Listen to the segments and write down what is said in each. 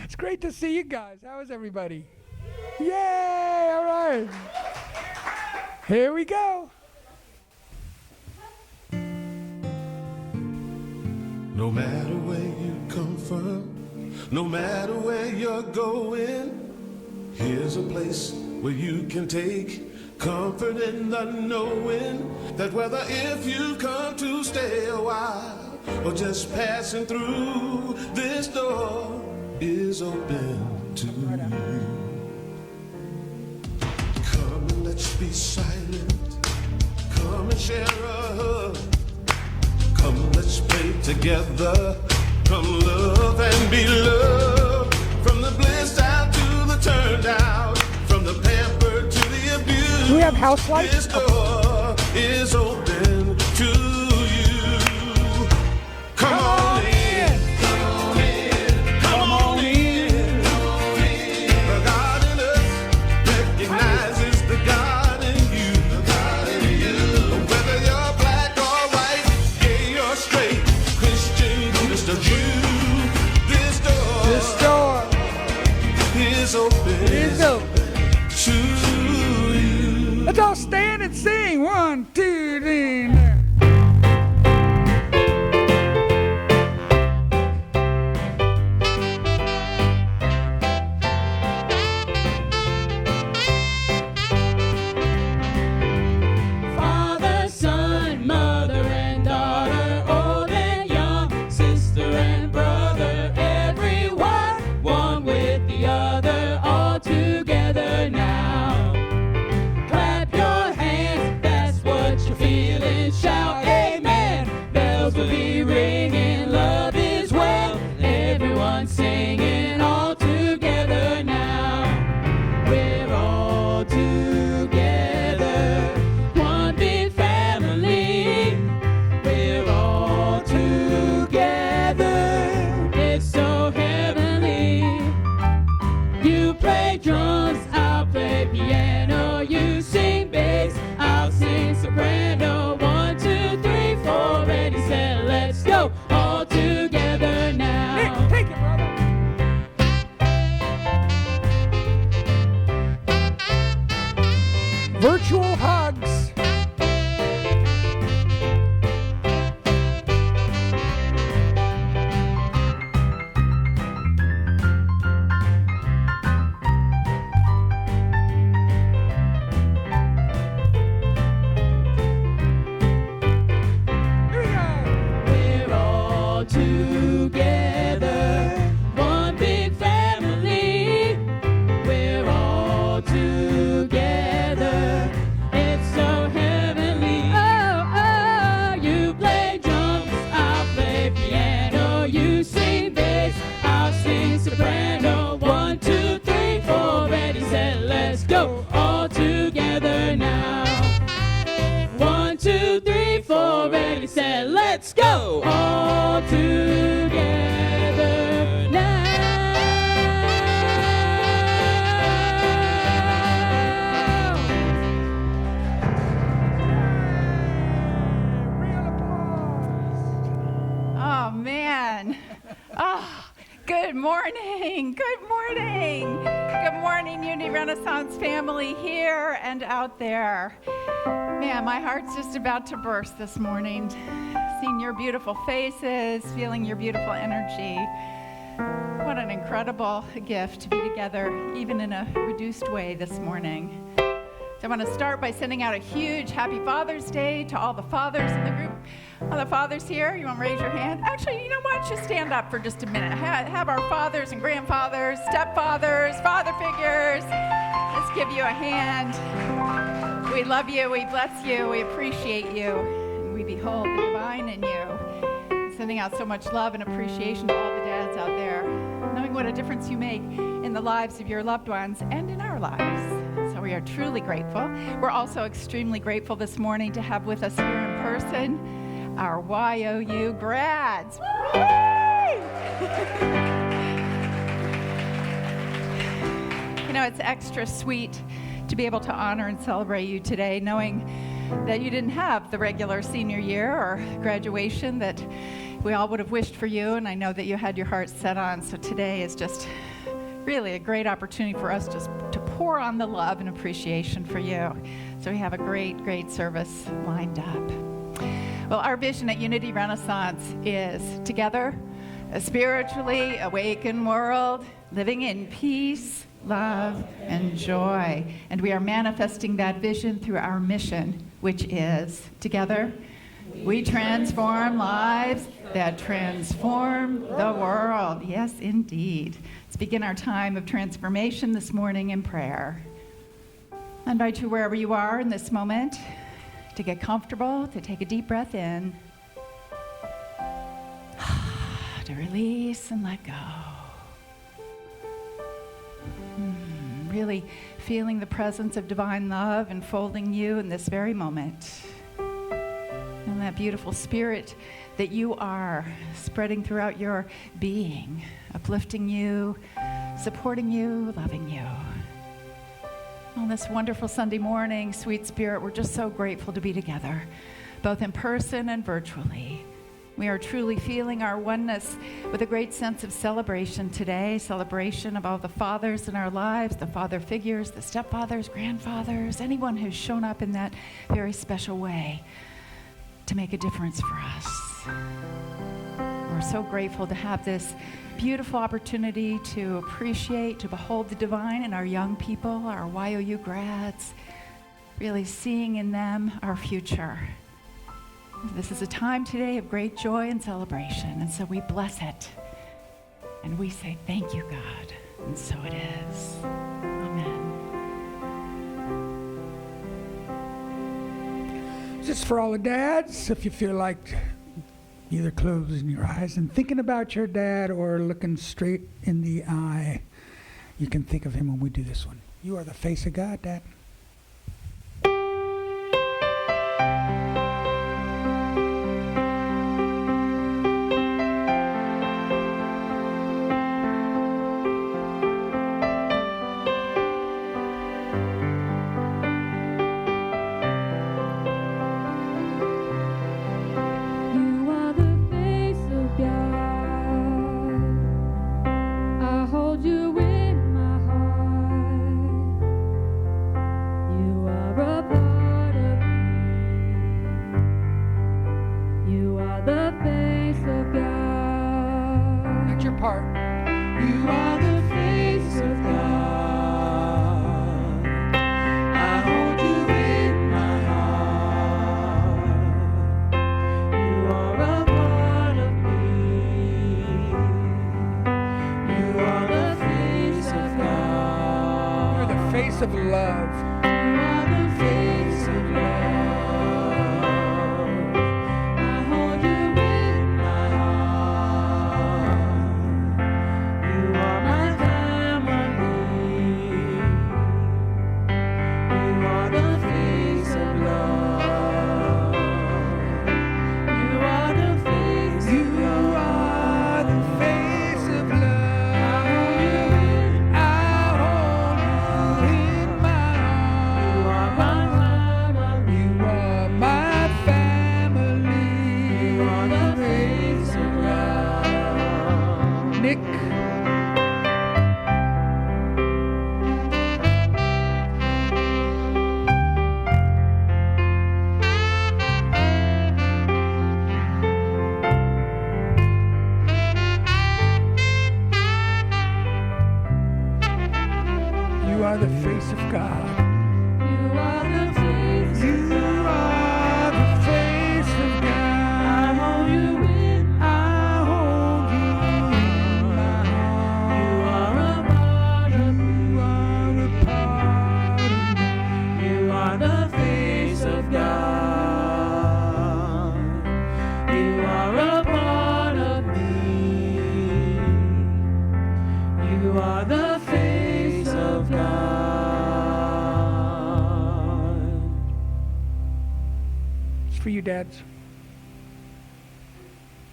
It's great to see you guys. How is everybody? Yay! All right. Here we go. No matter where you come from, no matter where you're going, here's a place where you can take comfort in the knowing that whether if you've come to stay a while or just passing through, this door is open to you. Come and let's be silent. Come and share a hug. Come, let's pray together. Come love and be loved. From the blissed out to the turned out, from the pampered to the abused. Do we have house lights? This door is open to you. Come on in. Come on in. Come on in. The God in us recognizes the God in you. The God in you. Whether you're black or white, gay or straight, Christian, Buddhist or Jew, this door is open. It's open. To you. Let's all stand and sing. 1, 2, 3. Father, son, mother and daughter, old and young, sister and brother, everyone, one with the other, all together now. Clap your hands, that's what you're feeling. Shout amen, bells will be ringing, love is well, everyone singing, all together now. We're all together, one big family. We're all together, it's so heavenly. You play drums, I'll play piano. You sing bass, I'll sing soprano. 1, 2, 3, 4, ready, set, let's go. All together now. Nick, take it, brother. Virtual hugs. Here we go. We're all together, one big family. We're all together, it's so heavenly. Oh, oh, you play drums, I'll play piano. You sing bass, I'll sing soprano. 1, 2, 3, 4, ready, set, let's go. All together now. 1, 2, 3, 4, ready, set, let's go. All together now. Real applause. Oh, man. Oh, good morning. Good morning. Good morning, Unity Renaissance family here and out there. Man, my heart's just about to burst this morning. Seeing your beautiful faces, feeling your beautiful energy. What an incredible gift to be together, even in a reduced way this morning. So I want to start by sending out a huge Happy Father's Day to all the fathers in the group. All the fathers here, you want to raise your hand? Actually, you know what? Just stand up for just a minute. Have our fathers and grandfathers, stepfathers, father figures. Let's give you a hand. We love you, we bless you, we appreciate you, and we behold the divine in you. Sending out so much love and appreciation to all the dads out there, knowing what a difference you make in the lives of your loved ones and in our lives. So we are truly grateful. We're also extremely grateful this morning to have with us here in person our YOU grads. You know, it's extra sweet to be able to honor and celebrate you today, knowing that you didn't have the regular senior year or graduation that we all would have wished for you, and I know that you had your heart set on. So today is just really a great opportunity for us just to pour on the love and appreciation for you. So we have a great service lined up. Well, our vision at Unity Renaissance is together, a spiritually awakened world, living in peace, love, and joy. And we are manifesting that vision through our mission, which is together, we transform lives that transform the world. Yes, indeed. Let's begin our time of transformation this morning in prayer. I invite you wherever you are in this moment to get comfortable, to take a deep breath in, to release and let go. Really feeling the presence of divine love enfolding you in this very moment. And that beautiful spirit that you are spreading throughout your being, uplifting you, supporting you, loving you. On this wonderful Sunday morning, sweet spirit, we're just so grateful to be together, both in person and virtually. We are truly feeling our oneness with a great sense of celebration today, celebration of all the fathers in our lives, the father figures, the stepfathers, grandfathers, anyone who's shown up in that very special way to make a difference for us. We're so grateful to have this beautiful opportunity to appreciate, to behold the divine in our young people, our YOU grads, really seeing in them our future. This is a time today of great joy and celebration, and so we bless it. And we say, thank you, God. And so it is. Amen. Just for all the dads, if you feel like either closing your eyes and thinking about your dad or looking straight in the eye, you can think of him when we do this one. You are the face of God, Dad. Of love. You are the face of love. I hold you in my heart. You are my family. You are the face of love. You are the face of love. You are the face of love. For you dads,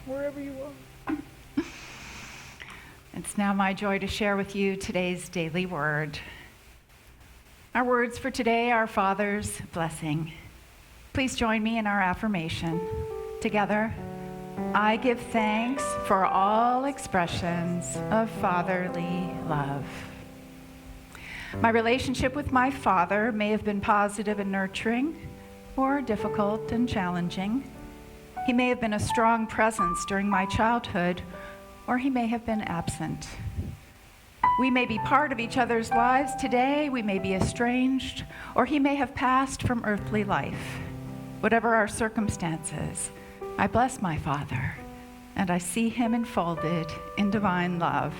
wherever you are. It's now my joy to share with you today's daily word. Our words for today are Father's blessing. Please join me in our affirmation. Together, I give thanks for all expressions of fatherly love. My relationship with my father may have been positive and nurturing, or difficult and challenging. He may have been a strong presence during my childhood, or he may have been absent. We may be part of each other's lives today, we may be estranged, or he may have passed from earthly life. Whatever our circumstances, I bless my Father, and I see him enfolded in divine love.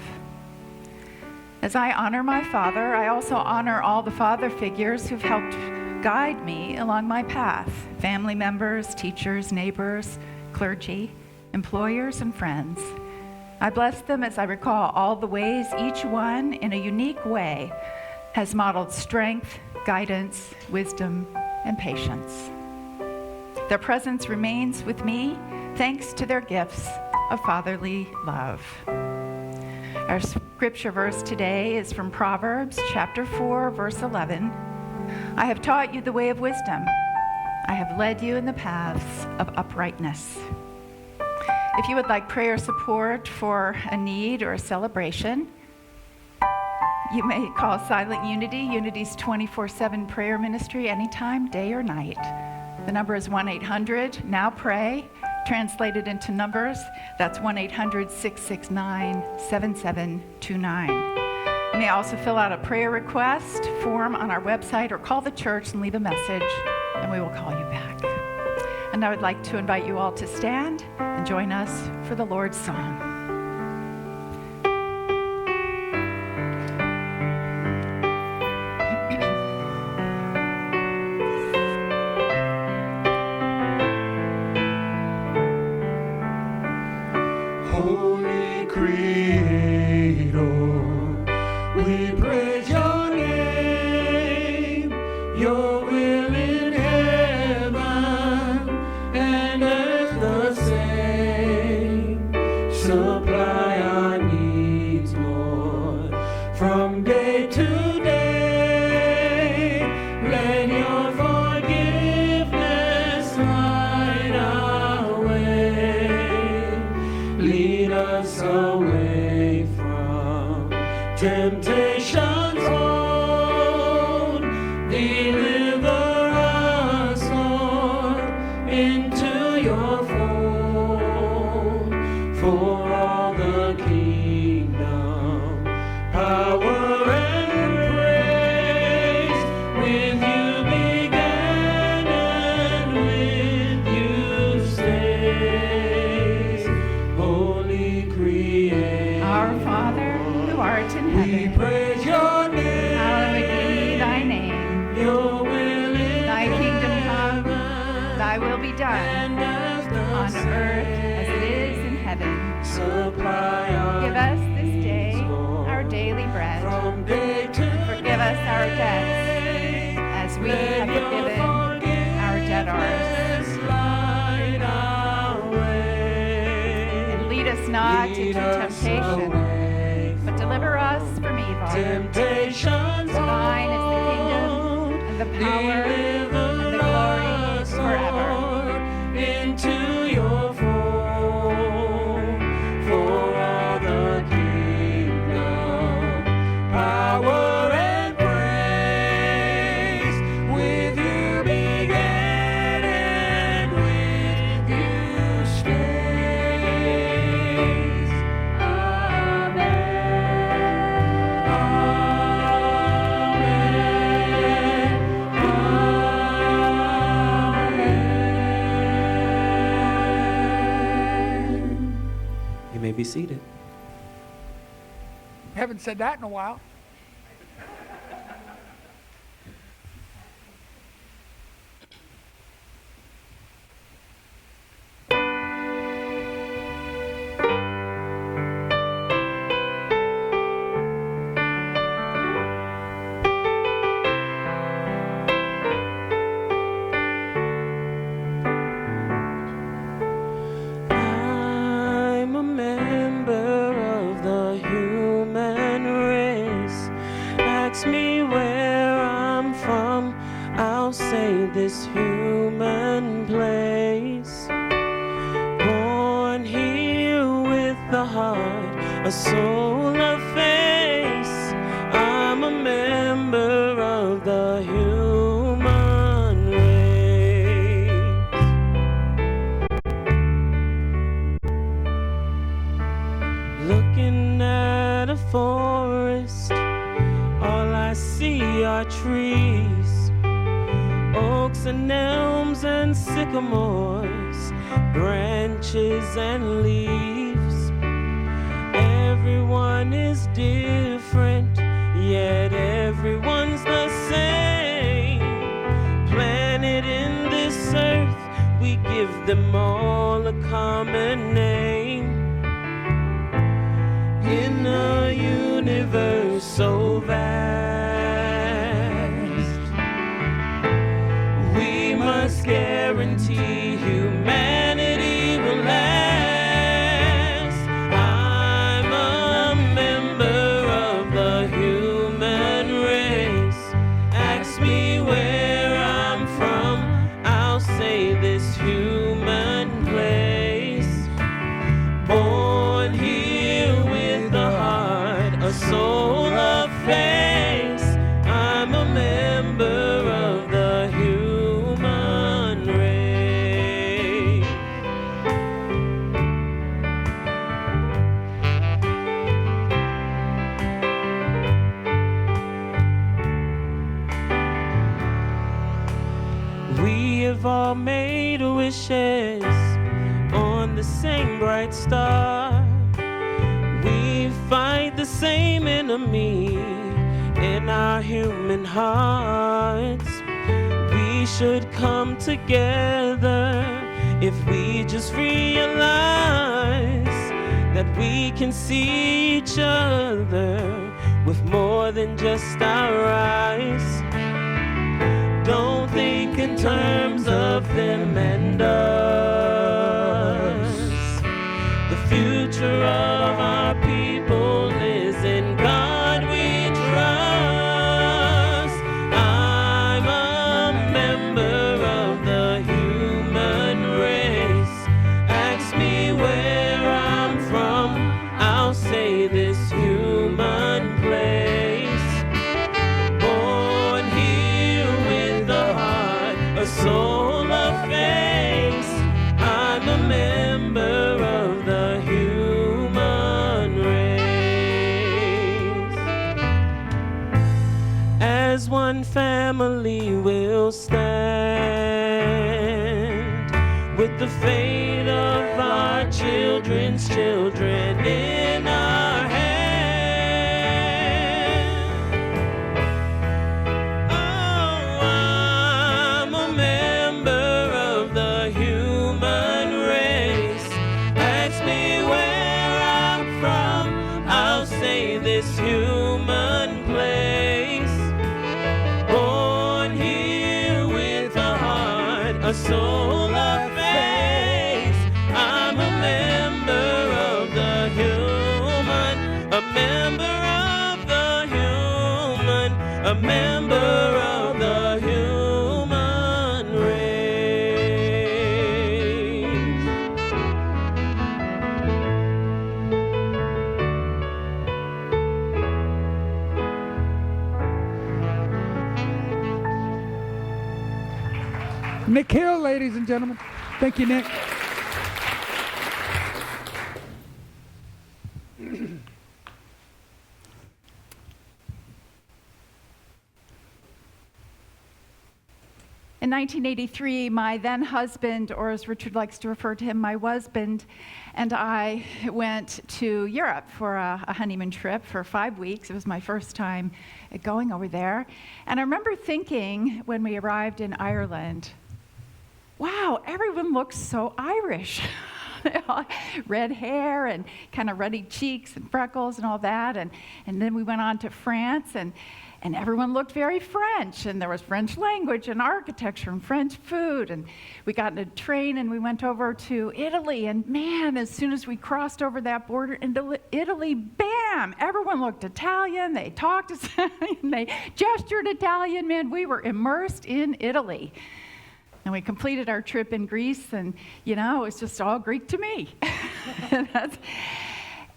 As I honor my father, I also honor all the father figures who've helped guide me along my path: family members, teachers, neighbors, clergy, employers, and friends. I bless them as I recall all the ways each one, in a unique way, has modeled strength, guidance, wisdom, and patience. Their presence remains with me thanks to their gifts of fatherly love. Our scripture verse today is from Proverbs chapter 4, verse 11. I have taught you the way of wisdom. I have led you in the paths of uprightness. If you would like prayer support for a need or a celebration, you may call Silent Unity, Unity's 24/7 prayer ministry, anytime, day or night. The number is 1-800-NOW-PRAY, translated into numbers. That's 1-800-669-7729. You may also fill out a prayer request form on our website or call the church and leave a message, and we will call you back. And I would like to invite you all to stand and join us for the Lord's Song. Holy Creator, we praise your name. Your will in heaven and earth the same. Supply our needs, Lord, from day to day. Let your forgiveness light our way. Lead us away from temptation's hold. Deliver us, Lord, into your fold. For all the kingdom, power, and praise, with you began and with you stays. Holy Creator, Our Father, who art in we heaven, praise your name. hallowed be thy name. Your will in Thy kingdom come, heaven thy will be done, and earth the on earth as it is in heaven. Supply our Give us this day needs, Lord, our daily bread. from day to Forgive us our debts, day. as we Let have your forgiven our debtors. forgiveness light our way. And lead us not Lead into us temptation, away but deliver us from evil. temptation's Thine is the kingdom, hold. and the power, Deliver and the glory us, forever. Lord, into your fold. For all the kingdom, power, and praise, with you began and with you stays. Amen. Amen. You may be seated. Haven't said that in a while. I'm a member of the human race. Ask me where I'm from, I'll say this human place. Born soul of faith. I'm a member of the human race. Looking at a forest, all I see are trees, oaks and elms and sycamores, branches and leaves. Everyone is different, yet everyone's the same. Planted in this earth, we give them all a common name. In a universe so vast, we must guarantee humanity will last. I'm a member of the human race. Ask me where I'm from, I'll say this human place. Born here with a heart, a soul of faith. I'm a member of the human race. We have all made wishes on the same bright star. We fight the same enemy in our human hearts. We should come together if we just realize that we can see each other with more than just our eyes. Don't think in terms of them and us. The future of our people is in God we trust. I'm a member of the human race. Ask me where I'm from, I'll say this human place. Born here with a heart, a soul of faith. I'm a member of the human race. As one family we'll stand, with the fate of our children's children in our hand. Oh, I'm a member of the human race. Ask me where I'm from, I'll say this human place. Born here with a heart, a soul of faith. I'm a member of the human, a member of the human, a member of the human race. Nick Hill, ladies and gentlemen. Thank you, Nick. In 1983, my then husband, or as Richard likes to refer to him, my husband, and I went to Europe for a honeymoon trip for 5 weeks. It was my first time going over there. And I remember thinking when we arrived in Ireland, wow, everyone looks so Irish. Red hair and kind of ruddy cheeks and freckles and all that. And then we went on to France, and everyone looked very French. And there was French language and architecture and French food. And we got in a train and we went over to Italy. And man, as soon as we crossed over that border into Italy, bam, everyone looked Italian. They talked Italian. They gestured Italian. Man, we were immersed in Italy. And we completed our trip in Greece, and, you know, it was just all Greek to me.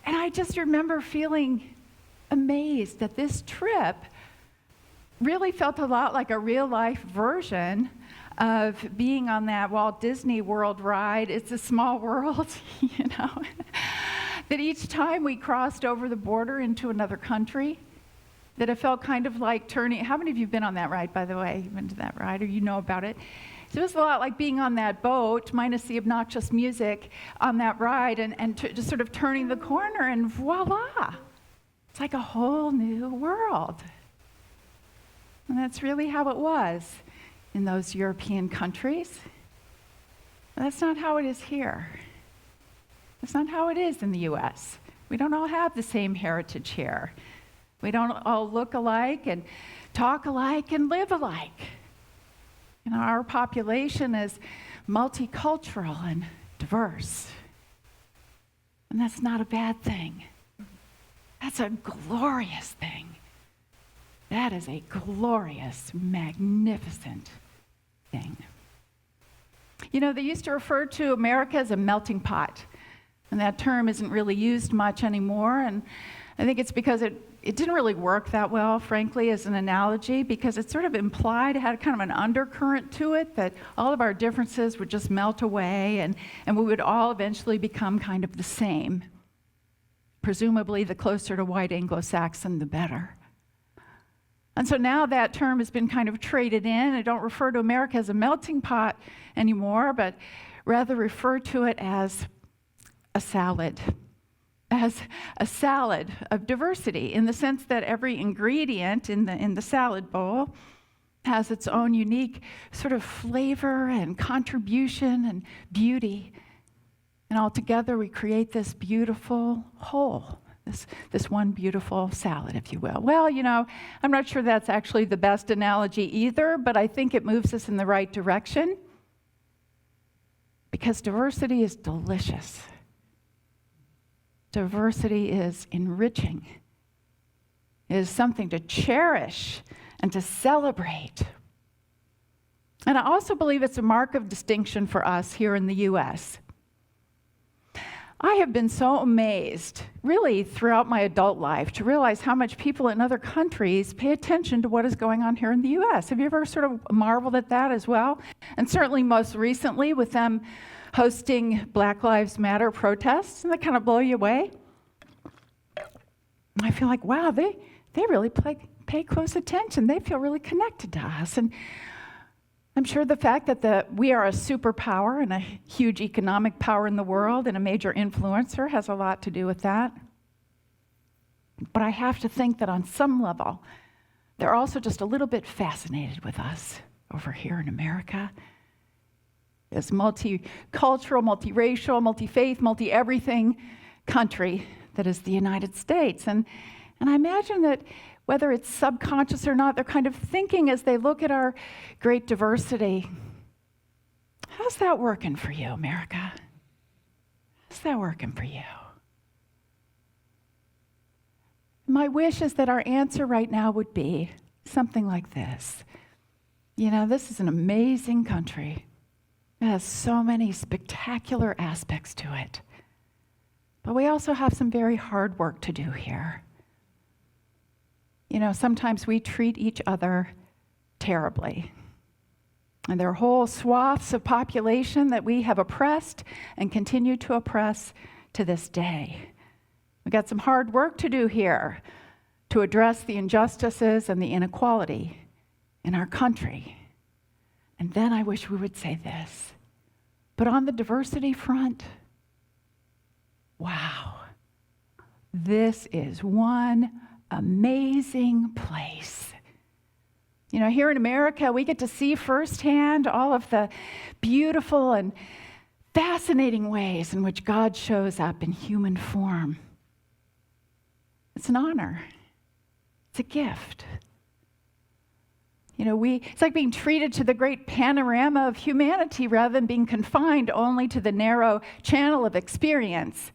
And I just remember feeling amazed that this trip really felt a lot like a real-life version of being on that Walt Disney World ride. It's a small world, you know, that each time we crossed over the border into another country, that it felt kind of like turning. How many of you have been on that ride, by the way? You've been to that ride, or you know about it? So it was a lot like being on that boat, minus the obnoxious music, on that ride, and just sort of turning the corner, and voila! It's like a whole new world. And that's really how it was in those European countries. But that's not how it is here. That's not how it is in the U.S. We don't all have the same heritage here. We don't all look alike and talk alike and live alike. You know, our population is multicultural and diverse. And that's not a bad thing. That's a glorious thing. That is a glorious, magnificent thing. You know, they used to refer to America as a melting pot, and that term isn't really used much anymore, and I think it's because it didn't really work that well, frankly, as an analogy, because it sort of implied, it had kind of an undercurrent to it, that all of our differences would just melt away, and we would all eventually become kind of the same. Presumably, the closer to white Anglo-Saxon, the better. And so now that term has been kind of traded in. I don't refer to America as a melting pot anymore, but rather refer to it as a salad of diversity, in the sense that every ingredient in the salad bowl has its own unique sort of flavor and contribution and beauty. And all together we create this beautiful whole. This one beautiful salad, if you will. Well, you know, I'm not sure that's actually the best analogy either, but I think it moves us in the right direction, because diversity is delicious. Diversity is enriching. It is something to cherish and to celebrate. And I also believe it's a mark of distinction for us here in the U.S. I have been so amazed, really, throughout my adult life, to realize how much people in other countries pay attention to what is going on here in the U.S. Have you ever sort of marveled at that as well? And certainly most recently with them hosting Black Lives Matter protests, and they kind of blow you away. I feel like, wow, they really pay close attention. They feel really connected to us. And I'm sure the fact that we are a superpower and a huge economic power in the world and a major influencer has a lot to do with that. But I have to think that on some level, they're also just a little bit fascinated with us over here in America. This multicultural, multiracial, multi-faith, multi-everything country that is the United States. And I imagine that whether it's subconscious or not, they're kind of thinking as they look at our great diversity, how's that working for you, America? How's that working for you? My wish is that our answer right now would be something like this. You know, this is an amazing country. It has so many spectacular aspects to it. But we also have some very hard work to do here. You know, sometimes we treat each other terribly. And there are whole swaths of population that we have oppressed and continue to oppress to this day. We've got some hard work to do here to address the injustices and the inequality in our country. And then I wish we would say this. But on the diversity front, wow, this is one amazing place. You know, here in America, we get to see firsthand all of the beautiful and fascinating ways in which God shows up in human form. It's an honor. It's a gift. You know, it's like being treated to the great panorama of humanity rather than being confined only to the narrow channel of experience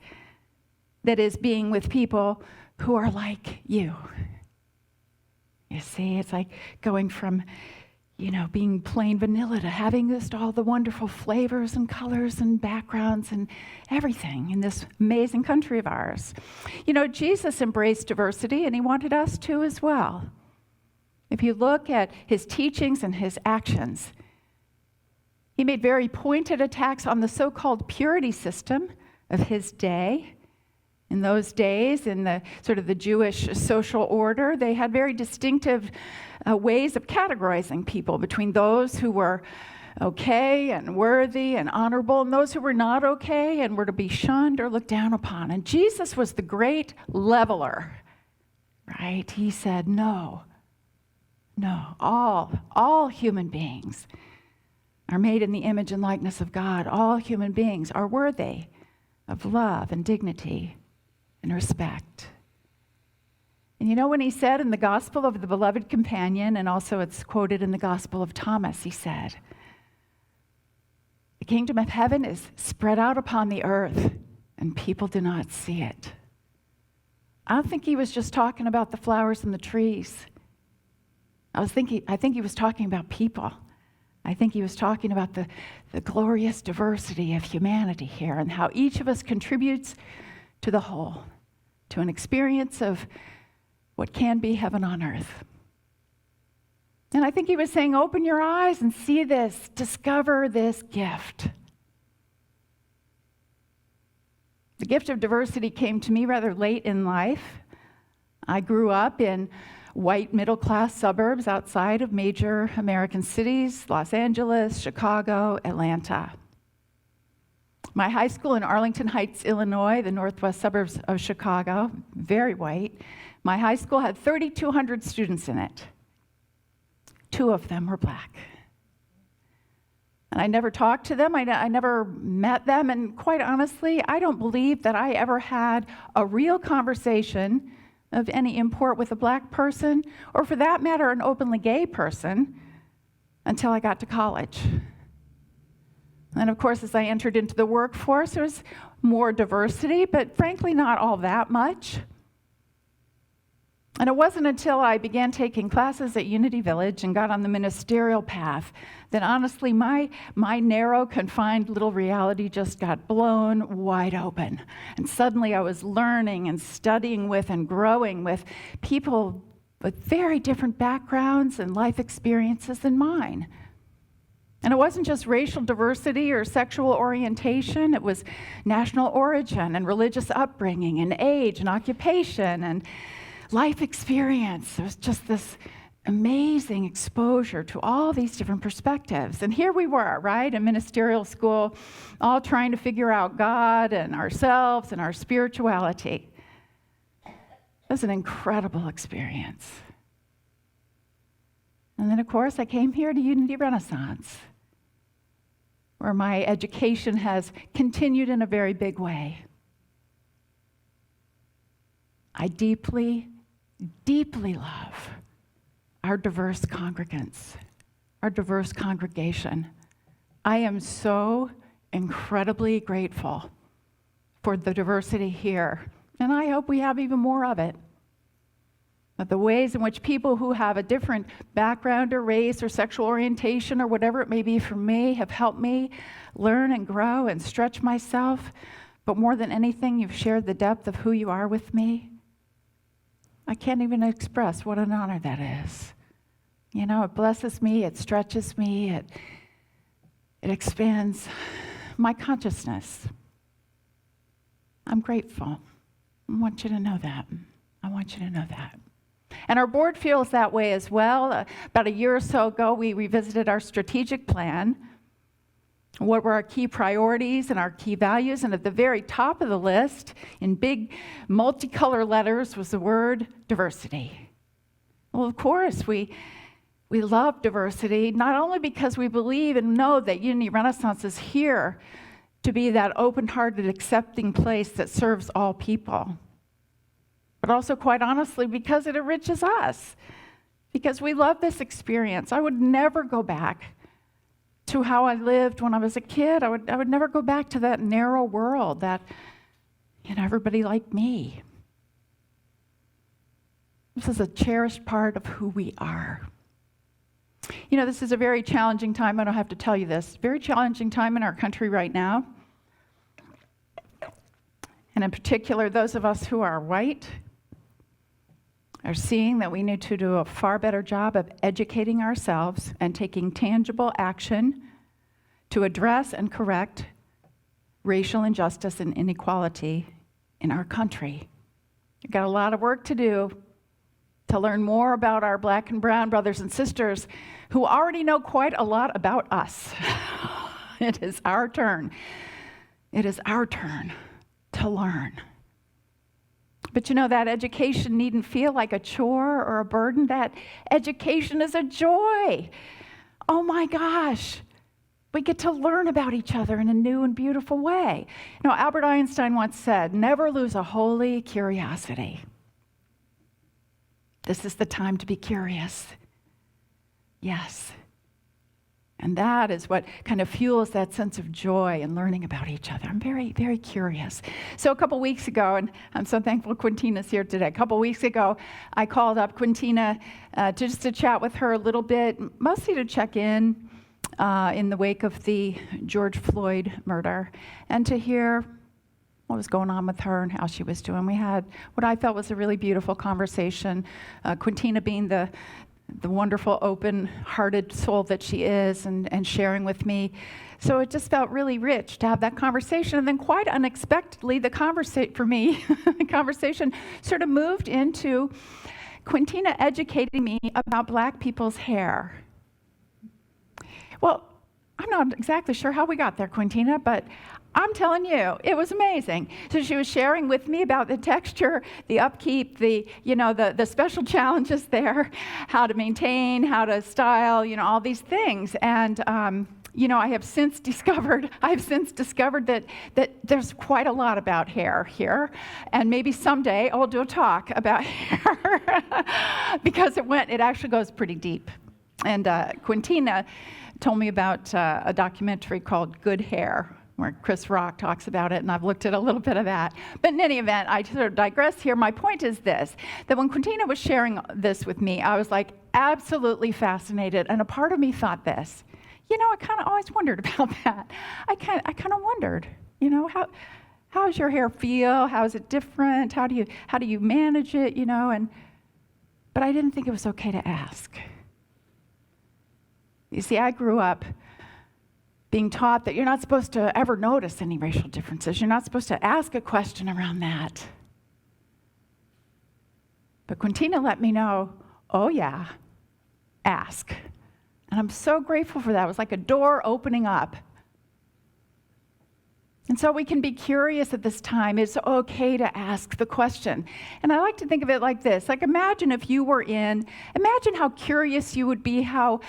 that is being with people who are like you. You see, it's like going from, being plain vanilla to having just all the wonderful flavors and colors and backgrounds and everything in this amazing country of ours. Jesus embraced diversity, and he wanted us to as well. If you look at his teachings and his actions, he made very pointed attacks on the so-called purity system of his day. In those days, in the sort of the Jewish social order, they had very distinctive ways of categorizing people between those who were okay and worthy and honorable and those who were not okay and were to be shunned or looked down upon. And Jesus was the great leveler, right? He said, no, all human beings are made in the image and likeness of God. All human beings are worthy of love and dignity and respect. And when he said in the Gospel of the Beloved Companion, and also it's quoted in the Gospel of Thomas, he said, the kingdom of heaven is spread out upon the earth, and people do not see it. I don't think he was just talking about the flowers and the trees. I think he was talking about people. I think he was talking about the glorious diversity of humanity here and how each of us contributes to the whole, to an experience of what can be heaven on earth. And I think he was saying, open your eyes and see this, discover this gift. The gift of diversity came to me rather late in life. I grew up in white middle-class suburbs outside of major American cities, Los Angeles, Chicago, Atlanta. My high school in Arlington Heights, Illinois, the northwest suburbs of Chicago, very white. My high school had 3,200 students in it. 2 of them were black. And I never talked to them. I never met them. And quite honestly, I don't believe that I ever had a real conversation of any import with a black person, or for that matter, an openly gay person, until I got to college. And of course, as I entered into the workforce, there was more diversity, but frankly, not all that much. And it wasn't until I began taking classes at Unity Village and got on the ministerial path that honestly my narrow, confined little reality just got blown wide open. And suddenly I was learning and studying with and growing with people with very different backgrounds and life experiences than mine. And it wasn't just racial diversity or sexual orientation, it was national origin and religious upbringing and age and occupation and life experience. It was just this amazing exposure to all these different perspectives. And here we were, right, in ministerial school, all trying to figure out God and ourselves and our spirituality. It was an incredible experience. And then, of course, I came here to Unity Renaissance, where my education has continued in a very big way. I deeply, deeply love our diverse congregants, our diverse congregation. I am so incredibly grateful for the diversity here, and I hope we have even more of it. But the ways in which people who have a different background or race or sexual orientation or whatever it may be for me have helped me learn and grow and stretch myself. But more than anything, you've shared the depth of who you are with me. I can't even express what an honor that is. It blesses me, it stretches me, it expands my consciousness. I'm grateful. I want you to know that. I want you to know that. And our board feels that way as well. About a year or so ago, we revisited our strategic plan. What were our key priorities and our key values? And at the very top of the list, in big multicolor letters, was the word diversity. Well, of course, we love diversity, not only because we believe and know that Unity Renaissance is here to be that open-hearted, accepting place that serves all people, but also, quite honestly, because it enriches us, because we love this experience. I would never go back to how I lived when I was a kid. I would never go back to that narrow world that, everybody liked me. This is a cherished part of who we are. You know, this is a very challenging time. I don't have to tell you this. Very challenging time in our country right now. And in particular, those of us who are white are seeing that we need to do a far better job of educating ourselves and taking tangible action to address and correct racial injustice and inequality in our country. We've got a lot of work to do to learn more about our black and brown brothers and sisters who already know quite a lot about us. It is our turn. It is our turn to learn. But you know, that education needn't feel like a chore or a burden. That education is a joy. Oh my gosh. We get to learn about each other in a new and beautiful way. You know, Albert Einstein once said, never lose a holy curiosity. This is the time to be curious. Yes. And that is what kind of fuels that sense of joy in learning about each other. I'm very, very curious. So a couple weeks ago, and I'm so thankful Quintina's here today. A couple weeks ago, I called up Quintina to chat with her a little bit, mostly to check in the wake of the George Floyd murder, and to hear what was going on with her and how she was doing. We had what I felt was a really beautiful conversation. Quintina being the wonderful, open-hearted soul that she is, and sharing with me. So it just felt really rich to have that conversation. And then quite unexpectedly, the conversation sort of moved into Quintina educating me about black people's hair. Well, I'm not exactly sure how we got there, Quintina, but I'm telling you, it was amazing. So she was sharing with me about the texture, the upkeep, the special challenges there, how to maintain, how to style, all these things. And I have since discovered that there's quite a lot about hair here, and maybe someday I'll do a talk about hair because it actually goes pretty deep. And Quintina told me about a documentary called Good Hair, where Chris Rock talks about it, and I've looked at a little bit of that. But in any event, I sort of digress here. My point is this, that when Quintina was sharing this with me, I was like absolutely fascinated, and a part of me thought this, I kind of always wondered about that. I kind of wondered, how does your hair feel? How is it different? How do you manage it, but I didn't think it was okay to ask. You see, I grew up being taught that you're not supposed to ever notice any racial differences. You're not supposed to ask a question around that. But Quintina let me know, oh yeah, ask. And I'm so grateful for that. It was like a door opening up. And so we can be curious at this time. It's okay to ask the question. And I like to think of it like this. Like imagine how curious you would be, how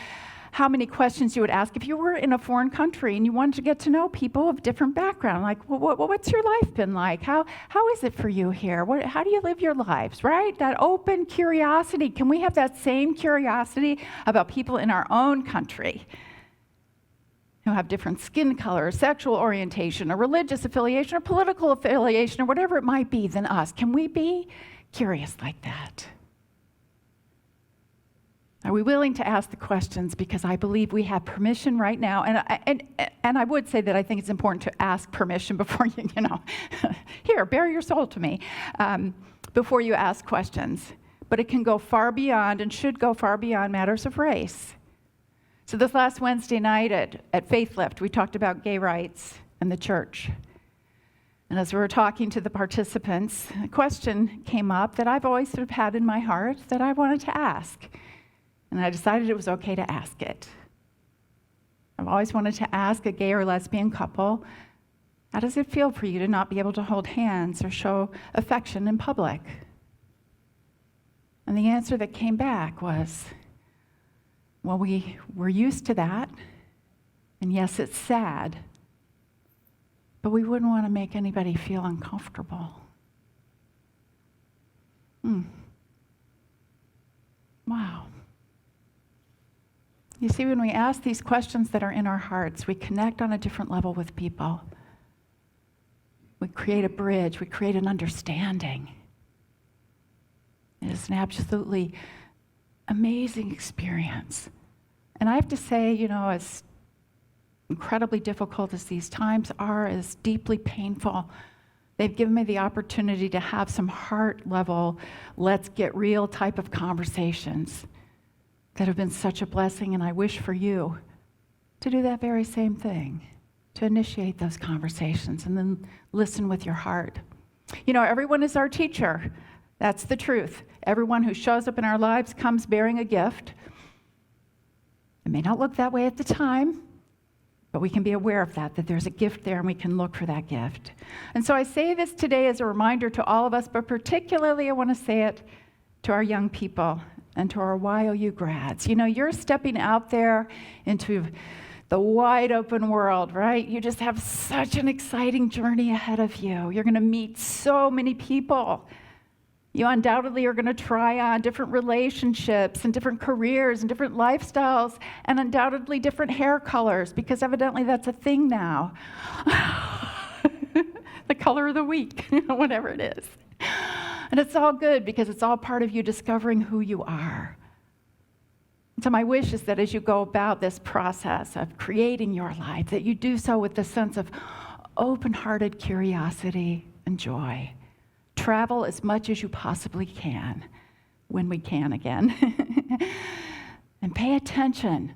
many questions you would ask if you were in a foreign country and you wanted to get to know people of different background. Like, what's your life been like? How is it for you here? How do you live your lives, right? That open curiosity. Can we have that same curiosity about people in our own country who have different skin color, sexual orientation, or religious affiliation, or political affiliation, or whatever it might be than us? Can we be curious like that? Are we willing to ask the questions? Because I believe we have permission right now. And I would say that I think it's important to ask permission before you, here, bare your soul to me, before you ask questions. But it can go far beyond and should go far beyond matters of race. So this last Wednesday night at Faith Lift, we talked about gay rights and the church. And as we were talking to the participants, a question came up that I've always sort of had in my heart that I wanted to ask. And I decided it was okay to ask it. I've always wanted to ask a gay or lesbian couple, how does it feel for you to not be able to hold hands or show affection in public? And the answer that came back was, well, we're used to that, and yes, it's sad, but we wouldn't want to make anybody feel uncomfortable. Wow. You see, when we ask these questions that are in our hearts, we connect on a different level with people. We create a bridge, we create an understanding. It is an absolutely amazing experience And I have to say, as incredibly difficult as these times are, as deeply painful, they've given me the opportunity to have some heart level, let's get real type of conversations that have been such a blessing. And I wish for you to do that very same thing, to initiate those conversations and then listen with your heart. Everyone is our teacher. That's the truth. Everyone who shows up in our lives comes bearing a gift. It may not look that way at the time, but we can be aware of that there's a gift there and we can look for that gift. And so I say this today as a reminder to all of us, but particularly I want to say it to our young people and to our YOU grads. You're stepping out there into the wide open world, right? You just have such an exciting journey ahead of you. You're going to meet so many people. You undoubtedly are going to try on different relationships and different careers and different lifestyles and undoubtedly different hair colors, because evidently that's a thing now. The color of the week, whatever it is. And it's all good because it's all part of you discovering who you are. So my wish is that as you go about this process of creating your life, that you do so with the sense of open-hearted curiosity and joy. Travel as much as you possibly can, when we can again. And pay attention,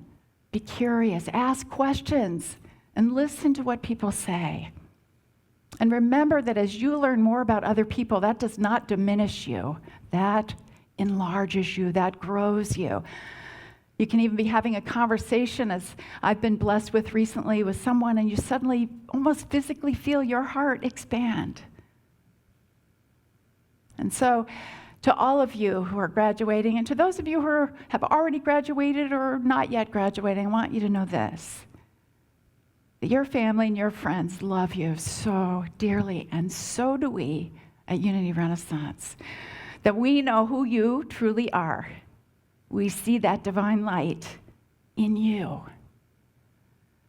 be curious, ask questions, and listen to what people say. And remember that as you learn more about other people, that does not diminish you. That enlarges you, that grows you. You can even be having a conversation, as I've been blessed with recently, with someone, and you suddenly almost physically feel your heart expand. And so, to all of you who are graduating, and to those of you who have already graduated or not yet graduating, I want you to know this: that your family and your friends love you so dearly, and so do we at Unity Renaissance. That we know who you truly are. We see that divine light in you.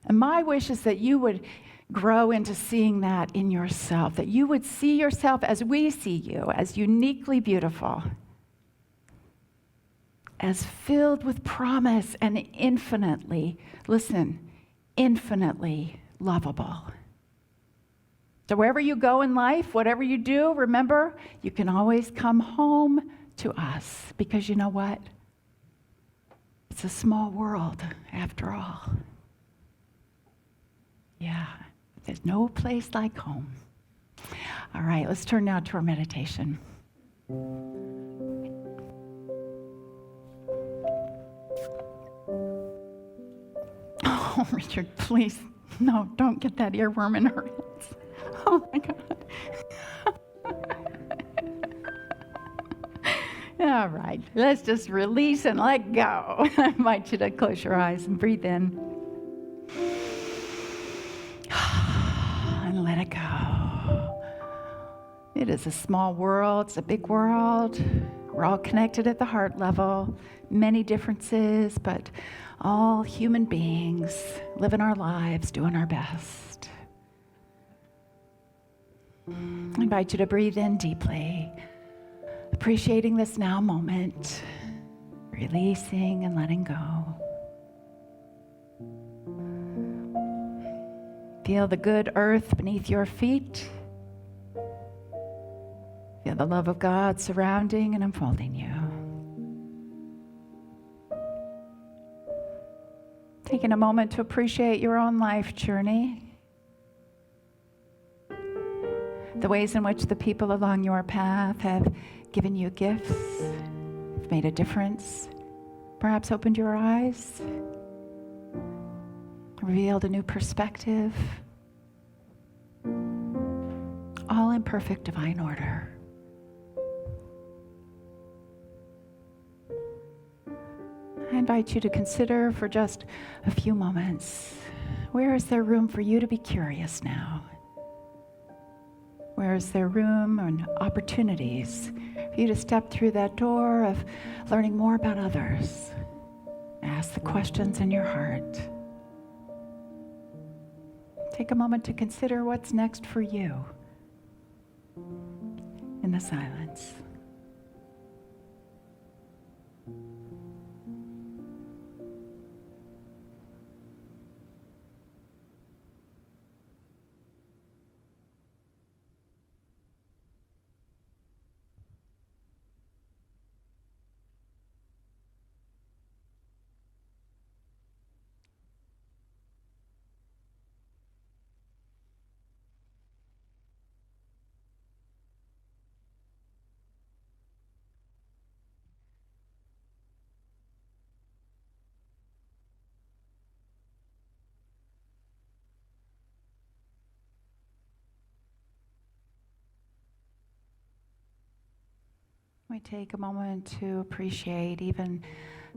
And my wish is that you would grow into seeing that in yourself, that you would see yourself as we see you, as uniquely beautiful, as filled with promise and infinitely lovable. So wherever you go in life, whatever you do, remember, you can always come home to us, because you know what? It's a small world, after all. Yeah. There's no place like home. All right, let's turn now to our meditation. Oh, Richard, please, no, don't get that earworm in her hands. Oh my God. All right, let's just release and let go. I invite you to close your eyes and breathe in. And let it go. It is a small world, it's a big world. We're all connected at the heart level, many differences, but all human beings living our lives, doing our best. I invite you to breathe in deeply, appreciating this now moment, releasing and letting go. Feel the good earth beneath your feet. Feel the love of God surrounding and unfolding you. Taking a moment to appreciate your own life journey. The ways in which the people along your path have given you gifts, have made a difference, perhaps opened your eyes, revealed a new perspective, all in perfect divine order. I invite you to consider for just a few moments, where is there room for you to be curious now? Where is there room and opportunities for you to step through that door of learning more about others? Ask the questions in your heart. Take a moment to consider what's next for you in the silence. we take a moment to appreciate, even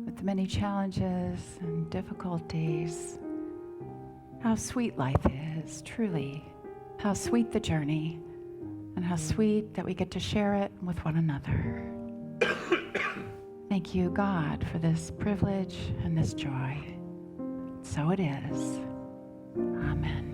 with the many challenges and difficulties, how sweet life is, truly. How sweet the journey, and how sweet that we get to share it with one another. Thank you, God, for this privilege and this joy. So it is. Amen.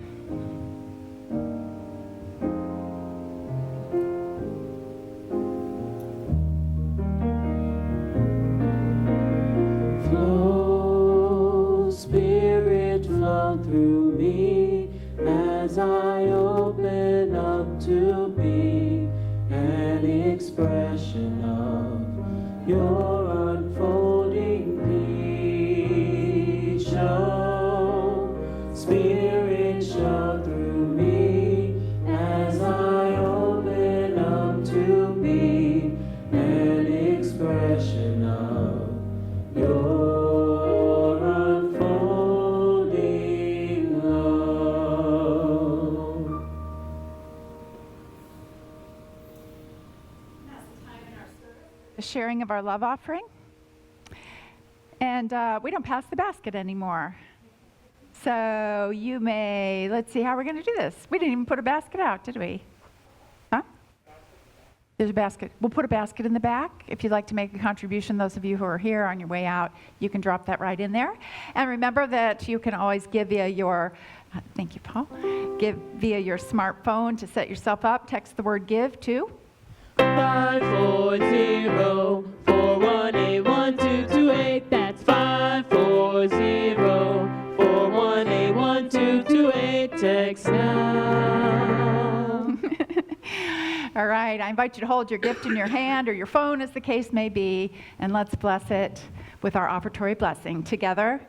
Flow, Spirit, flow through me as I open up to be an expression of your unfolding peace. Show, Spirit, show through me as I open up to be an expression of your unfolding love. The sharing of our love offering. And we don't pass the basket anymore. So you may, let's see how we're going to do this. We didn't even put a basket out, did we? Huh? There's a basket. We'll put a basket in the back. If you'd like to make a contribution, those of you who are here on your way out, you can drop that right in there. And remember that you can always give via your, thank you, Paul, give via your smartphone to set yourself up. Text the word give to 540-418-1228. That's 540-418-1228. Text now. All right, I invite you to hold your gift in your hand or your phone, as the case may be, and let's bless it with our offertory blessing. Together,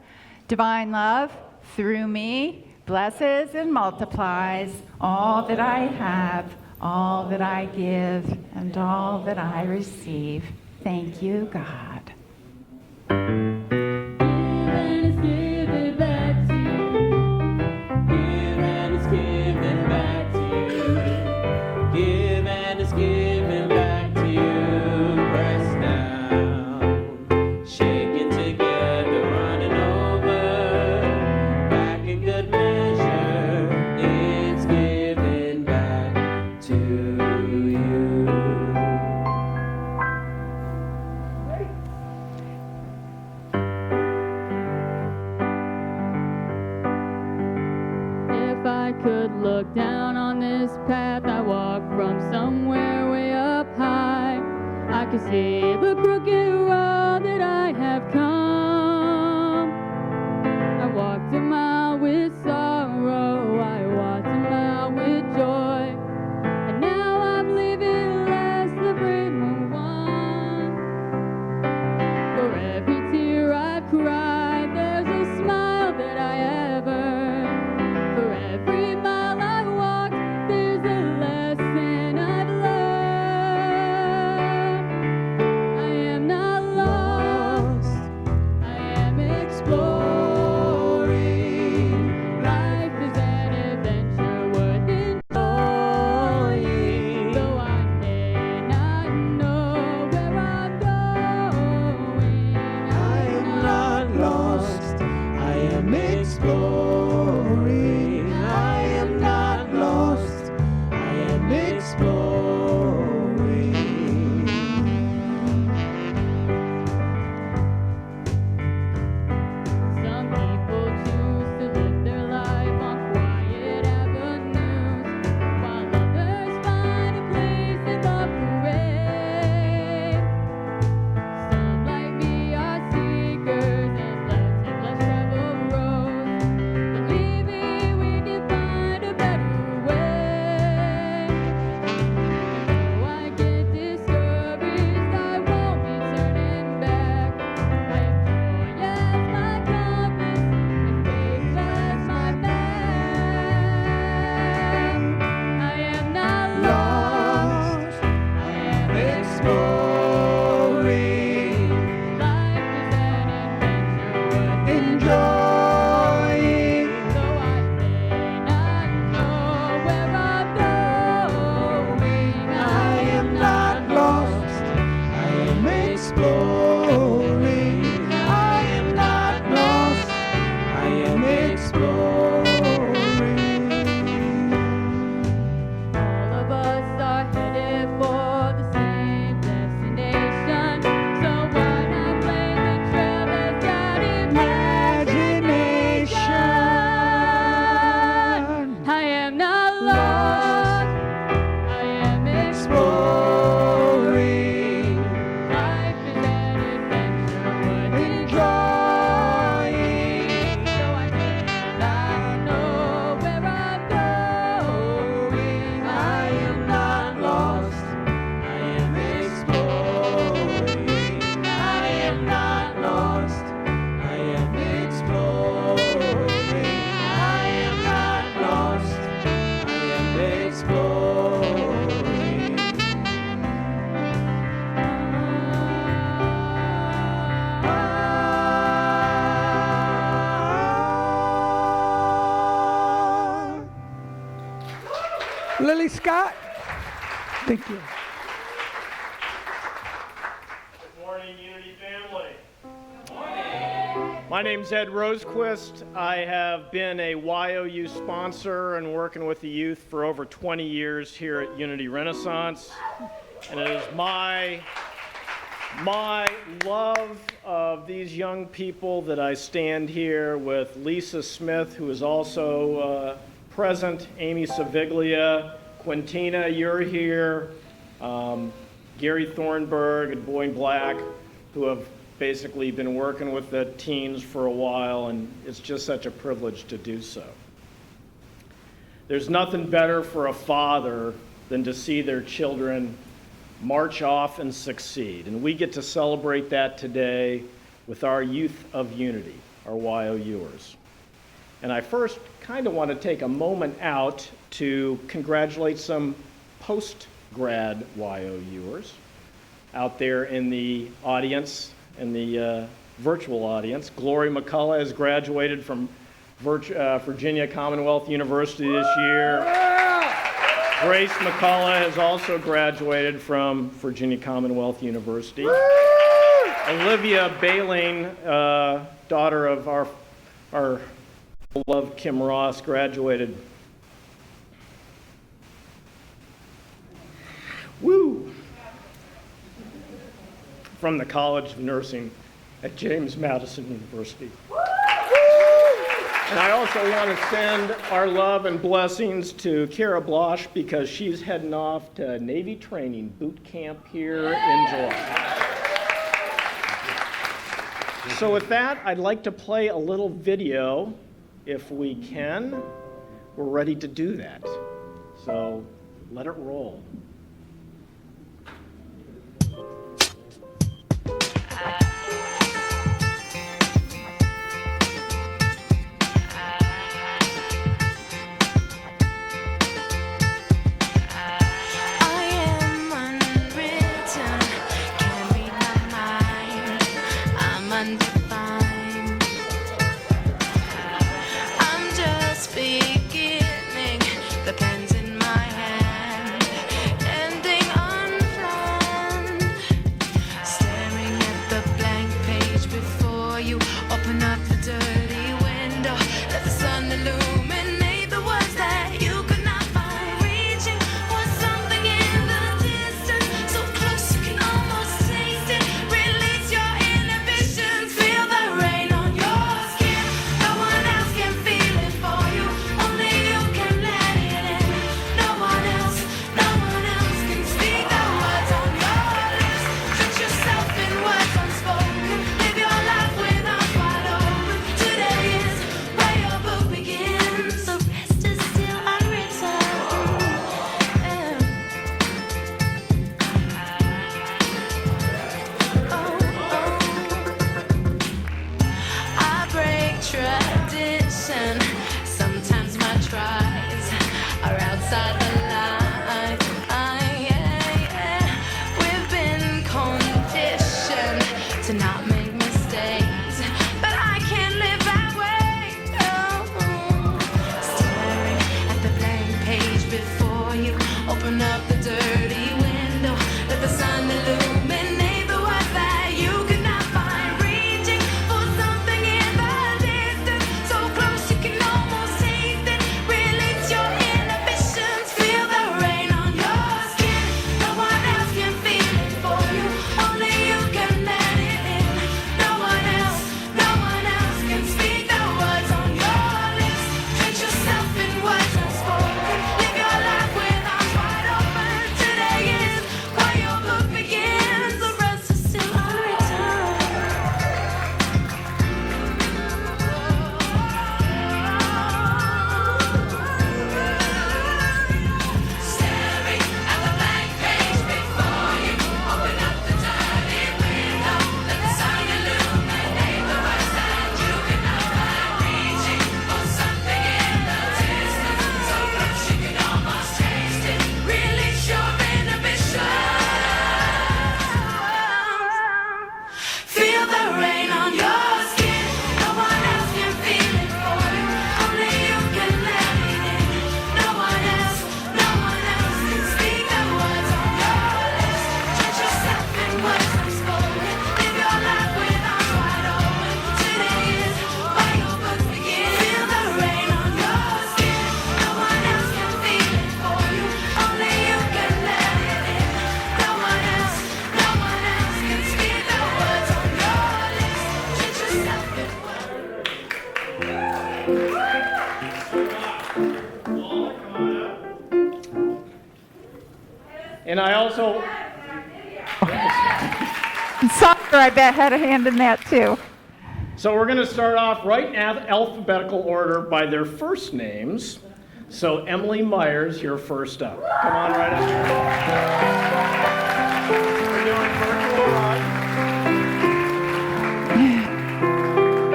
divine love through me blesses and multiplies all that I have, all that I give, and all that I receive. Thank you, God. Look down on this path I walk from somewhere way up high. I can see the crooked road that I have come. I walked a mile with sorrow, I walked a mile with joy, and now I'm leaving less the braver one. For every tear I've cried, there's a smile that I have earned. For every mile I walk, there's a lesson I've learned. I am not lost, Lily Scott. Thank you. Good morning, Unity family. Good morning. My name's Ed Rosequist. I have been a YOU sponsor and working with the youth for over 20 years here at Unity Renaissance. And it is my love of these young people that I stand here with Lisa Smith, who is also present, Amy Saviglia, Quintina, you're here, Gary Thornburg and Boyd Black, who have basically been working with the teens for a while, and it's just such a privilege to do so. There's nothing better for a father than to see their children march off and succeed, and we get to celebrate that today with our Youth of Unity, our YOUers. And I first kind of want to take a moment out to congratulate some post-grad YOUers out there in the audience, in the virtual audience. Glory McCullough has graduated from Virginia Commonwealth University this year. Grace McCullough has also graduated from Virginia Commonwealth University. Olivia Baling, daughter of our beloved Kim Ross, graduated from the College of Nursing at James Madison University. And I also want to send our love and blessings to Kara Blosh because she's heading off to Navy training boot camp here in July. So with that, I'd like to play a little video if we can. We're ready to do that. So let it roll. The pen's in my hand. And I also, Sandra, I bet, had a hand in that too. so we're going to start off right in alphabetical order by their first names. So Emily Myers, you're first up. Come on right up here. We're doing virtual live.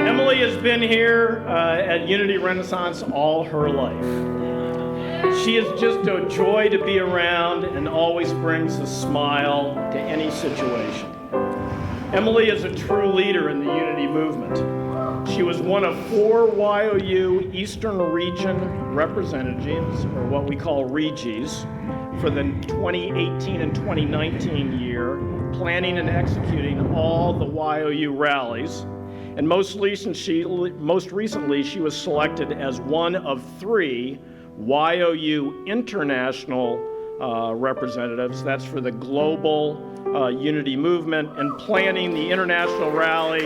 Emily has been here at Unity Renaissance all her life. She is just a joy to be around and always brings a smile to any situation. Emily is a true leader in the Unity movement. She was one of 4 YOU Eastern Region representatives, or what we call Regies, for the 2018 and 2019 year, planning and executing all the YOU rallies. And most recently, she was selected as one of 3 YOU international representatives. That's for the global Unity movement and planning the international rally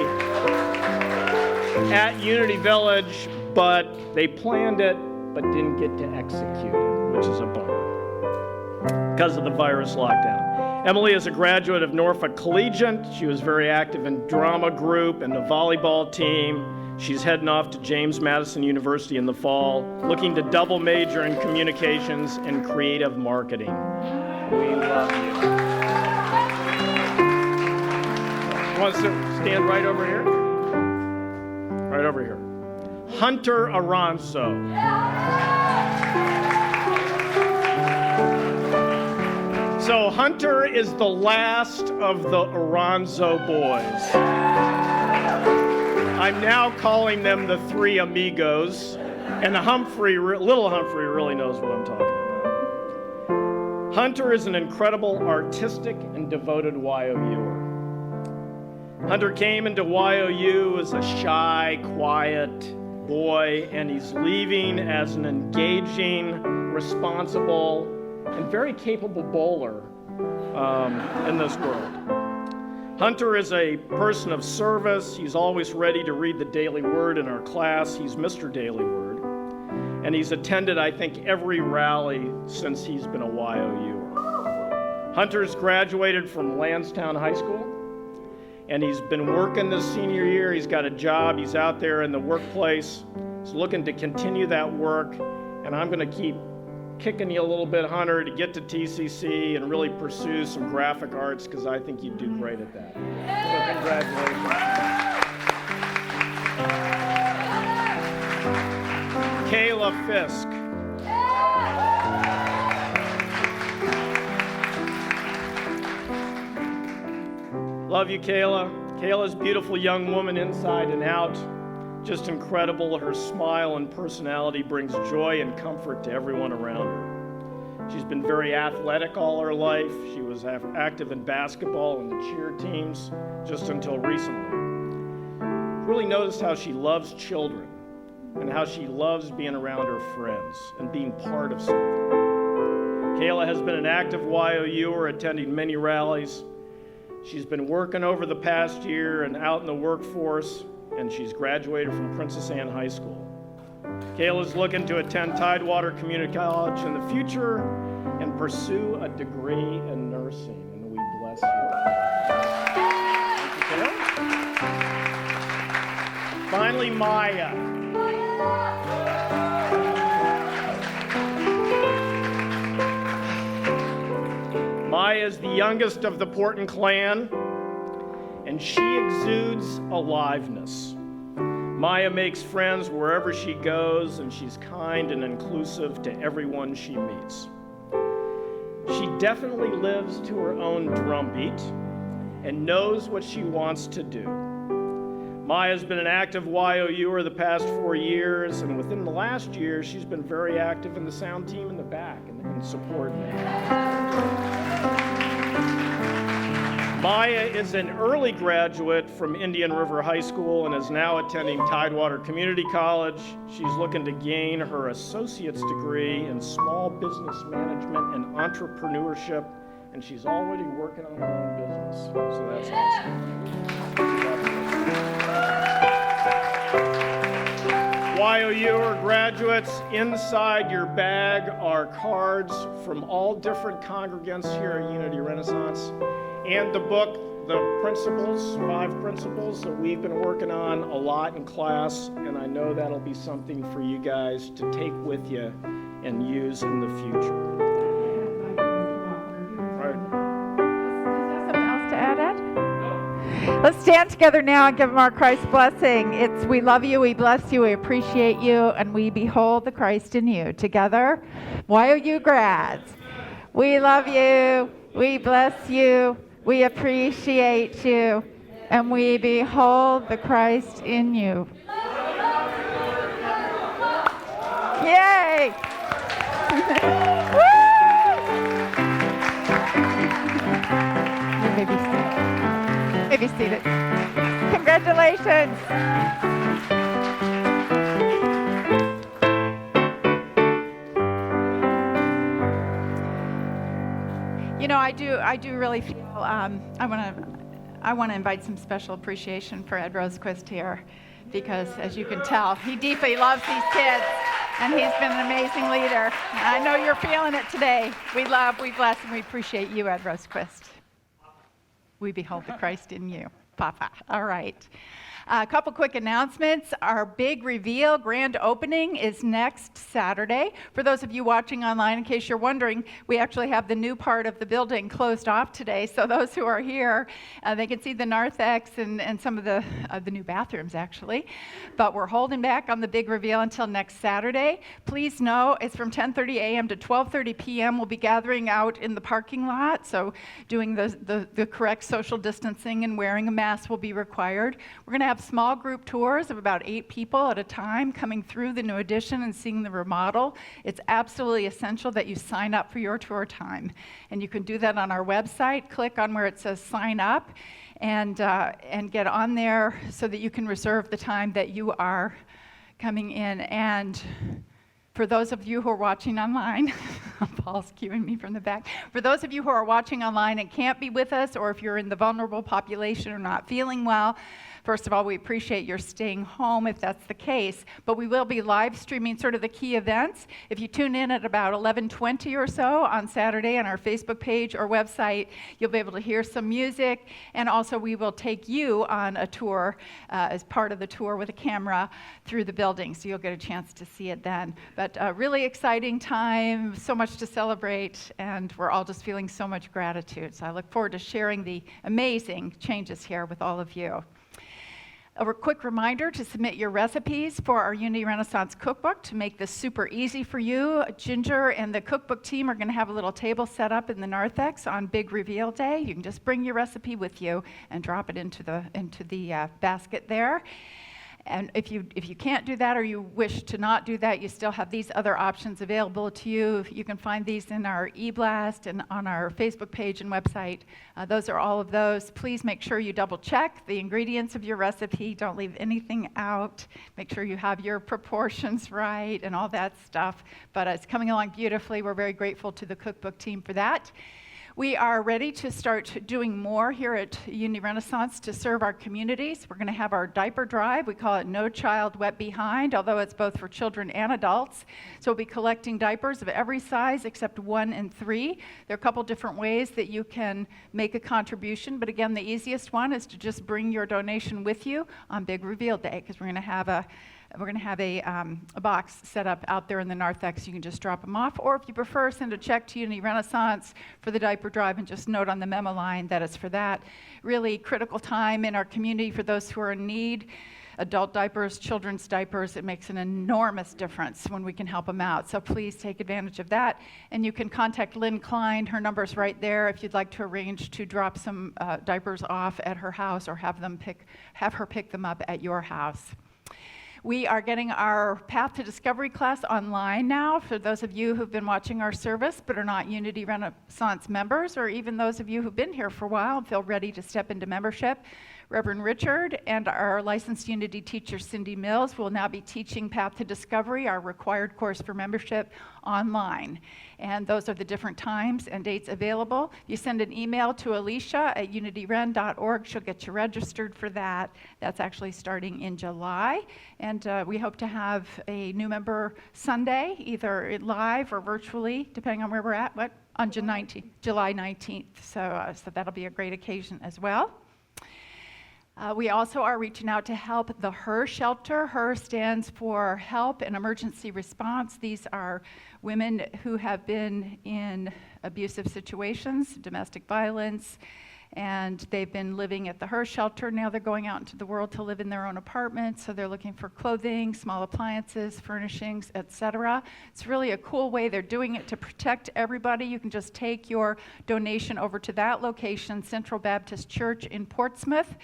at Unity Village, but they planned it but didn't get to execute it, which is a bummer because of the virus lockdown. Emily is a graduate of Norfolk Collegiate. She was very active in drama group and the volleyball team. She's heading off to James Madison University in the fall, looking to double major in communications and creative marketing. We love you. You want to stand right over here? Right over here. Hunter Aranzo. So Hunter is the last of the Aranzo boys. I'm now calling them the 3 amigos, and little Humphrey really knows what I'm talking about. Hunter is an incredible artistic and devoted YOUer. Hunter came into YOU as a shy, quiet boy, and he's leaving as an engaging, responsible, and very capable bowler in this world. Hunter is a person of service. He's always ready to read the Daily Word in our class. He's Mr. Daily Word. And he's attended, I think, every rally since he's been a YOUer. Hunter's graduated from Lansdowne High School, and he's been working this senior year. He's got a job. He's out there in the workplace. He's looking to continue that work, and I'm going to keep kicking you a little bit, Hunter, to get to TCC and really pursue some graphic arts, because I think you'd do great at that. So congratulations. Kayla Fisk. Love you, Kayla. Kayla's a beautiful young woman inside and out. Just incredible. Her smile and personality brings joy and comfort to everyone around her. She's been very athletic all her life. She was active in basketball and the cheer teams just until recently. Really noticed how she loves children and how she loves being around her friends and being part of something. Kayla has been an active YOUer, attending many rallies. She's been working over the past year and out in the workforce, and she's graduated from Princess Anne High School. Kayla's looking to attend Tidewater Community College in the future and pursue a degree in nursing, and we bless you. Thank you, Kayla. Finally, Maya. Maya is the youngest of the Porton clan, and she exudes aliveness. Maya makes friends wherever she goes, and she's kind and inclusive to everyone she meets. She definitely lives to her own drumbeat and knows what she wants to do. Maya's been an active YOUer the past 4 years, and within the last year, she's been very active in the sound team in the back and supporting me. Maya is an early graduate from Indian River High School and is now attending Tidewater Community College. She's looking to gain her associate's degree in small business management and entrepreneurship, and she's already working on her own business. So that's awesome. YOU or graduates, inside your bag are cards from all different congregants here at Unity Renaissance, and the book, The Principles, 5 Principles that we've been working on a lot in class, and I know that'll be something for you guys to take with you and use in the future. Something else to add, Ed? Let's stand together now and give them our Christ blessing. It's we love you, we bless you, we appreciate you, and we behold the Christ in you. Together, YOU grads, we love you, we bless you, we appreciate you, and we behold the Christ in you. Yay! Woo! You may be seated. Be seated. Congratulations. You know, I do really feel I want to invite some special appreciation for Ed Rosequist here, because as you can tell, he deeply loves these kids, and he's been an amazing leader. And I know you're feeling it today. We love, we bless, and we appreciate you, Ed Rosequist. We behold the Christ in you, Papa. All right. A couple quick announcements. Our big reveal grand opening is next Saturday. For those of you watching online, in case you're wondering, we actually have the new part of the building closed off today. So those who are here, they can see the narthex and some of the new bathrooms, actually. But we're holding back on the big reveal until next Saturday. Please know it's from 10:30 a.m. to 12:30 p.m. We'll be gathering out in the parking lot. So doing the correct social distancing and wearing a mask will be required. We're going to have small group tours of about 8 people at a time coming through the new addition and seeing the remodel. It's absolutely essential that you sign up for your tour time. And you can do that on our website. Click on where it says sign up and get on there so that you can reserve the time that you are coming in. And for those of you who are watching online, Paul's cueing me from the back. For those of you who are watching online and can't be with us, or if you're in the vulnerable population or not feeling well, first of all, we appreciate your staying home if that's the case, but we will be live streaming sort of the key events. If you tune in at about 11:20 or so on Saturday on our Facebook page or website, you'll be able to hear some music, and also we will take you on a tour as part of the tour with a camera through the building, so you'll get a chance to see it then. But a really exciting time, so much to celebrate, and we're all just feeling so much gratitude. So I look forward to sharing the amazing changes here with all of you. A quick reminder to submit your recipes for our Unity Renaissance cookbook to make this super easy for you. Ginger and the cookbook team are going to have a little table set up in the narthex on Big Reveal Day. You can just bring your recipe with you and drop it into the basket there. And if you can't do that, or you wish to not do that, you still have these other options available to you. You can find these in our e-blast and on our Facebook page and website. Those are all of those. Please make sure you double check the ingredients of your recipe. Don't leave anything out. Make sure you have your proportions right and all that stuff. But it's coming along beautifully. We're very grateful to the cookbook team for that. We are ready to start doing more here at Unity Renaissance to serve our communities. We're going to have our diaper drive. We call it No Child Wet Behind, although it's both for children and adults. So we'll be collecting diapers of every size except 1 and 3. There are a couple different ways that you can make a contribution, but again, the easiest one is to just bring your donation with you on Big Reveal Day, because we're going to have a box set up out there in the narthex. You can just drop them off, or if you prefer, send a check to Unity Renaissance for the diaper drive and just note on the memo line that it's for that. Really critical time in our community for those who are in need. Adult diapers, children's diapers, it makes an enormous difference when we can help them out. So please take advantage of that. And you can contact Lynn Klein. Her number's right there if you'd like to arrange to drop some diapers off at her house, or have her pick them up at your house. We are getting our Path to Discovery class online now for those of you who've been watching our service but are not Unity Renaissance members, or even those of you who've been here for a while and feel ready to step into membership. Reverend Richard and our licensed Unity teacher, Cindy Mills, will now be teaching Path to Discovery, our required course for membership, online. And those are the different times and dates available. You send an email to Alicia at unityren.org. She'll get you registered for that. That's actually starting in July. And we hope to have a new member Sunday, either live or virtually, depending on where we're at. On July 19th. So that'll be a great occasion as well. We also are reaching out to help the HER shelter. HER stands for Help and Emergency Response. These are women who have been in abusive situations, domestic violence, and they've been living at the HER shelter. Now they're going out into the world to live in their own apartments, so they're looking for clothing, small appliances, furnishings, etc. It's really a cool way. They're doing it to protect everybody. You can just take your donation over to that location, Central Baptist Church in Portsmouth,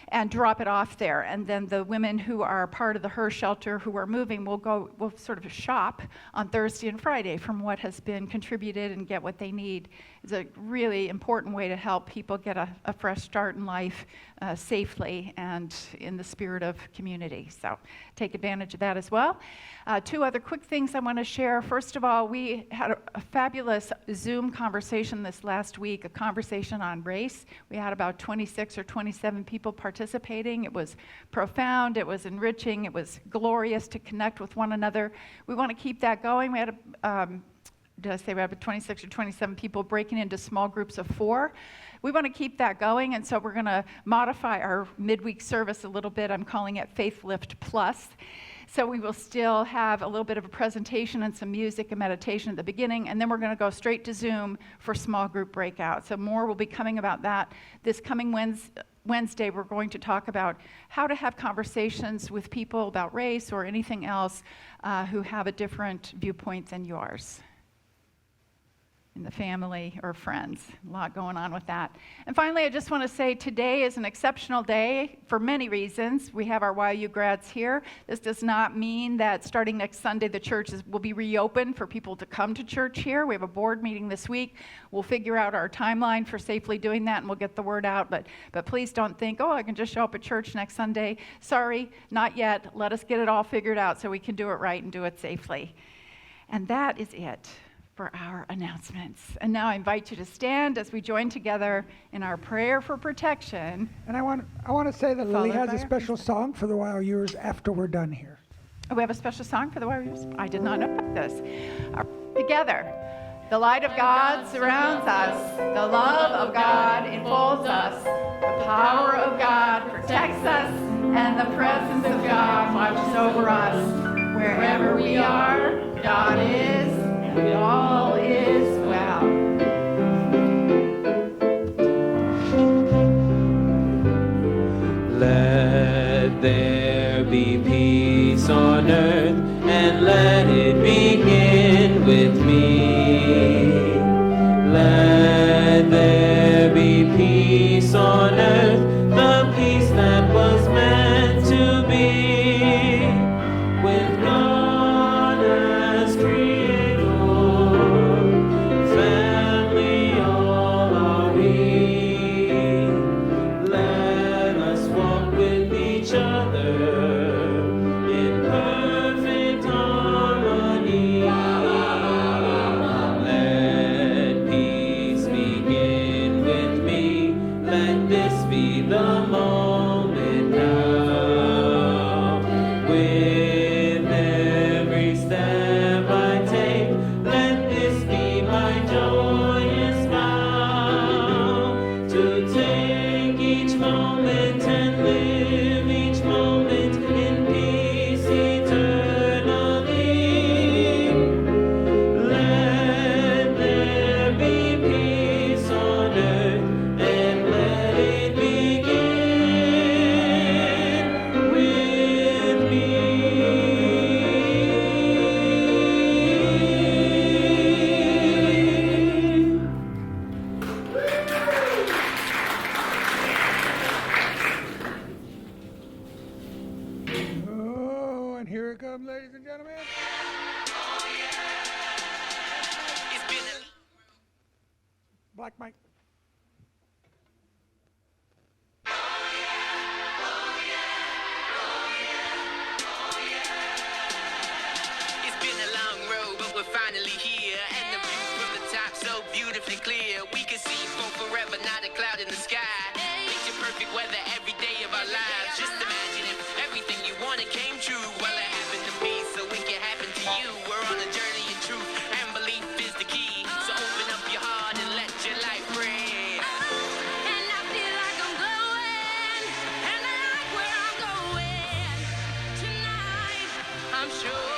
and drop it off there. And then the women who are part of the HER shelter who are moving will sort of shop on Thursday and Friday from what has been contributed and get what they need. It's a really important way to help people get a fresh start in life safely and in the spirit of community. So take advantage of that as well. Two other quick things I want to share. First of all, we had a fabulous Zoom conversation this last week, a conversation on race. We had about 26 or 27 people participating. It was profound, it was enriching, it was glorious to connect with one another. We want to keep that going. We had did I say we have 26 or 27 people breaking into small groups of 4? We want to keep that going, and so we're going to modify our midweek service a little bit. I'm calling it Faith Lift Plus. So we will still have a little bit of a presentation and some music and meditation at the beginning, and then we're going to go straight to Zoom for small group breakout. So more will be coming about that. This coming Wednesday, we're going to talk about how to have conversations with people about race or anything else who have a different viewpoint than yours in the family or friends. A lot going on with that. And finally, I just want to say today is an exceptional day for many reasons. We have our YU grads here. This does not mean that starting next Sunday the church will be reopened for people to come to church here. We have a board meeting this week. We'll figure out our timeline for safely doing that, and we'll get the word out. But please don't think, oh, I can just show up at church next Sunday. Sorry, not yet. Let us get it all figured out so we can do it right and do it safely. And that is it for our announcements. And now I invite you to stand as we join together in our prayer for protection. And I want to say that Lily Followed has by a our special song for the YOUers after we're done here. Oh, we have a special song for the warriors? I did not know about this. Together. The light of God surrounds us. The love of God enfolds us. The power of God protects us. And the presence of God watches over us. Wherever we are, God is, and all is well. Let there be peace on earth, and let it begin with me. Let there be peace on earth, the peace that was meant to be. With God as creator, family all are we. Let us walk with each other in perfect harmony. Let peace begin with me. Let this be the moment now. With every step I take, let this be my joyous vow. To take each moment and live each moment in peace eternally. Let there be peace on earth, and let it begin with me. Oh, and here it comes, ladies and gentlemen. Black Mike. sure.